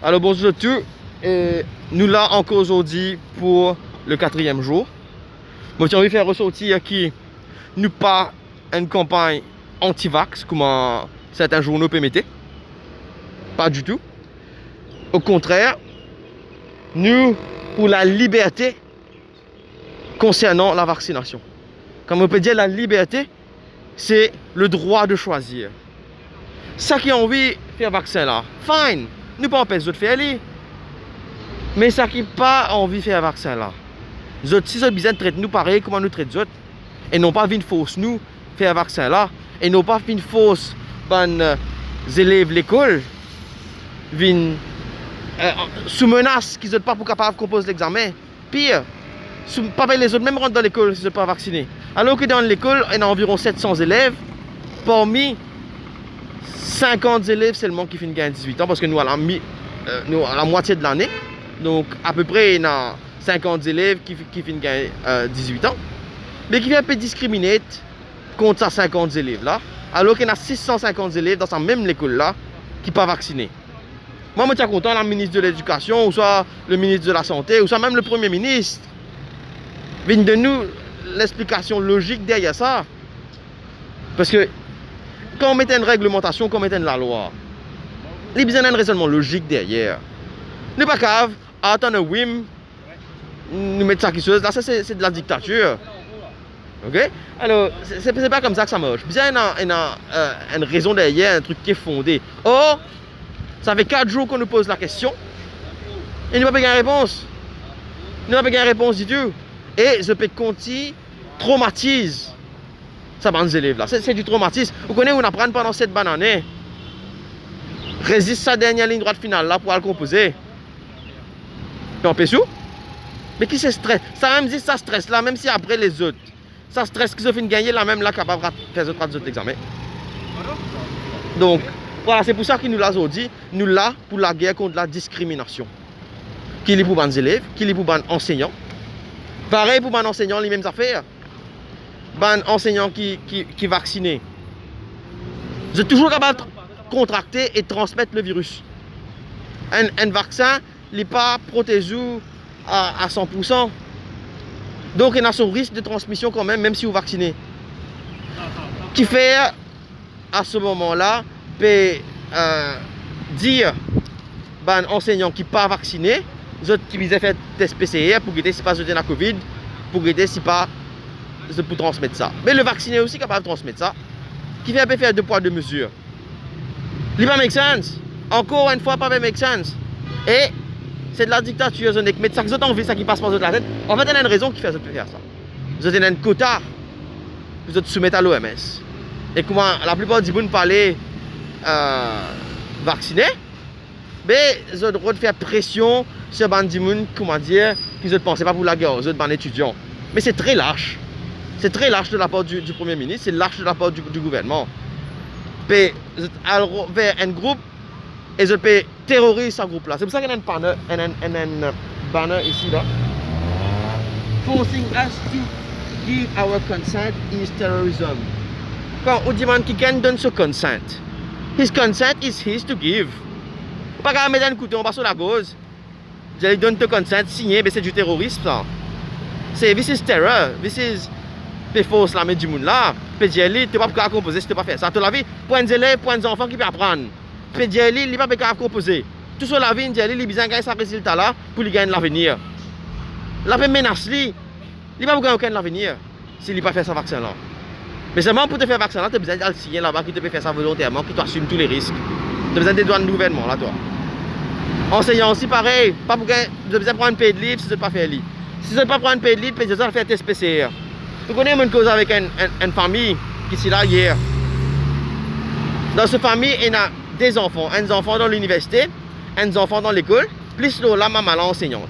Alors bonjour à tous, et nous là encore aujourd'hui pour le 4e jour. Moi j'ai envie de faire ressortir qui nous pas une campagne anti-vax comme certains journaux permettaient. Pas du tout. Au contraire, nous pour la liberté concernant la vaccination. Comme on peut dire, la liberté, c'est le droit de choisir. Ça qui a envie de faire vaccin là, fine. Nous pas empêcher de faire les. Mais ça qui pas envie de faire vaccin là. Si ça besoin de traiter nous pareil comment nous traitons autres. Et non pas venir force nous faire vaccin là. Et non pas venir force les élèves de l'école. Venir sous menace qu'ils sont pas pour capable de composer l'examen. Pire, pas les autres même rentrent dans l'école s'ils ne sont pas vaccinés. Alors que dans l'école, il y a environ 700 élèves. Parmi 50 élèves seulement qui finissent à 18 ans parce que nous à la moitié de l'année. Donc à peu près il y a 50 élèves qui finissent à 18 ans. Mais qui viennent un peu discriminer contre ces 50 élèves là. Alors qu'il y a 650 élèves dans cette même école là qui ne sont pas vaccinés. Moi je suis content, la ministre de l'Éducation, ou soit le ministre de la Santé, ou soit même le Premier ministre. Viennent de nous l'explication logique derrière ça. Parce que quand on met une réglementation, quand on met une la loi, il y a besoin d'un raisonnement logique derrière. Nous pas cave, attendre oui, nous mettre ça qui chose, là c'est de la dictature. Ok? Alors, c'est pas comme ça que ça marche. Il y a une raison derrière, un truc qui est fondé. Or, ça fait 4 jours qu'on nous pose la question et nous n'avons pas de réponse. Nous n'avons pas de réponse du tout. Et ce péconti traumatise ça bande élèves là. C'est du traumatisme. Vous connaissez, on apprend pendant cette bonne année. Résiste sa dernière ligne droite finale là pour le composer. Puis on peut sous. Mais qui se stresse? Ça même dit ça stresse là, même si après les autres. Ça stresse qu'ils ont fini de gagner là même là capable de faire les autres examens. Donc voilà, c'est pour ça qu'il nous l'a dit. Nous là pour la guerre contre la discrimination. Qui est pour les élèves, qui est pour les enseignants. Pareil pour les enseignants, les mêmes affaires. Les enseignants qui vaccinés. Vous êtes toujours capable de contracter et de transmettre le virus. Un vaccin n'est pas protégé à 100%. Donc il y a son risque de transmission quand même si vous vaccinez. Qui fait à ce moment-là peut dire aux enseignants qui ne sont pas vaccinés, les autres qui visaient faire test PCR pour guetter si pas la Covid, pour guetter si pas pour transmettre ça. Mais le vacciné aussi capable de transmettre ça. Qui fait un peu faire 2 poids 2 mesures. Il va make sense. Encore une fois, pas make sense. Et c'est de la dictature. Mais ça que vous avez envie, ça qui passe par la tête. En fait, il y a une raison qui fait faire ça. Vous avez un quota. Vous êtes soumis à l'OMS. Et comment la plupart du monde parlent vacciné, mais ils ont le droit de faire pression sur les gens, comment dire, qu'ils ne pensent pas pour la guerre, aux autres étudiants. Mais c'est très lâche. C'est très lâche de la part du Premier ministre, c'est lâche de la part du gouvernement. Puis, vers un groupe, et ils peuvent terroriser ce groupe-là. C'est pour ça qu'il y a un banner ici, là. Forcing us to give our consent is terrorism. Quand on demande quelqu'un donne ce consent, his consent is his to give. Pas qu'à mettre un couteau, on passe sur la gauze. Je donne ton consent, signé, mais c'est du terrorisme, ça. C'est this is terror, this is. Tu forces la main du monde là, tu dis, tu ne peux pas composer si tu ne peux pas faire ça. Tu la vie pour un élève, pour un enfant qui peut apprendre. Tu dis, il ne peut pas composer. Tout sur la vie, il a besoin de gagner ce résultat là pour lui gagner l'avenir. La paix menace lui, il ne peut pas gagner aucun l'avenir s'il ne peut pas faire ce vaccin là. Mais seulement pour te faire vaccin là, tu as besoin d'un signer là-bas qui te peut faire ça volontairement, qui t'assume tous les risques. Tu as besoin des douanes de gouvernement là, toi. Enseignant aussi pareil, pas pour gagner, tu as besoin de prendre un paid leave si tu ne peux pas faire leave. Si tu ne peux pas prendre un paid leave, tu as besoin de faire un test PCR. Vous connaissez une cause avec une famille qui est là hier. Dans cette famille, il y a des enfants. Un enfant dans l'université, un enfant dans l'école, plus la maman enseignante.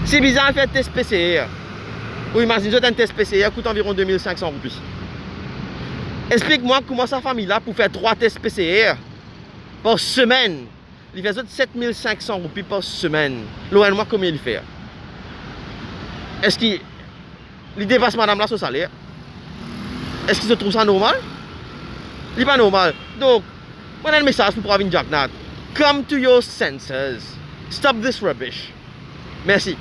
C'est bizarre de faire un test PCR. Vous imaginez un test PCR coûte environ 2500 roupies. Explique-moi comment sa famille là pour faire 3 tests PCR par semaine. Il fait 7500 roupies par semaine. Loin-moi combien il fait. Est-ce qu'il dépasse madame là son salaire? Est-ce qu'il se trouve ça normal? Il n'est pas normal. Donc, on a un message pour Pravin Jagnat. Come to your senses. Stop this rubbish. Merci.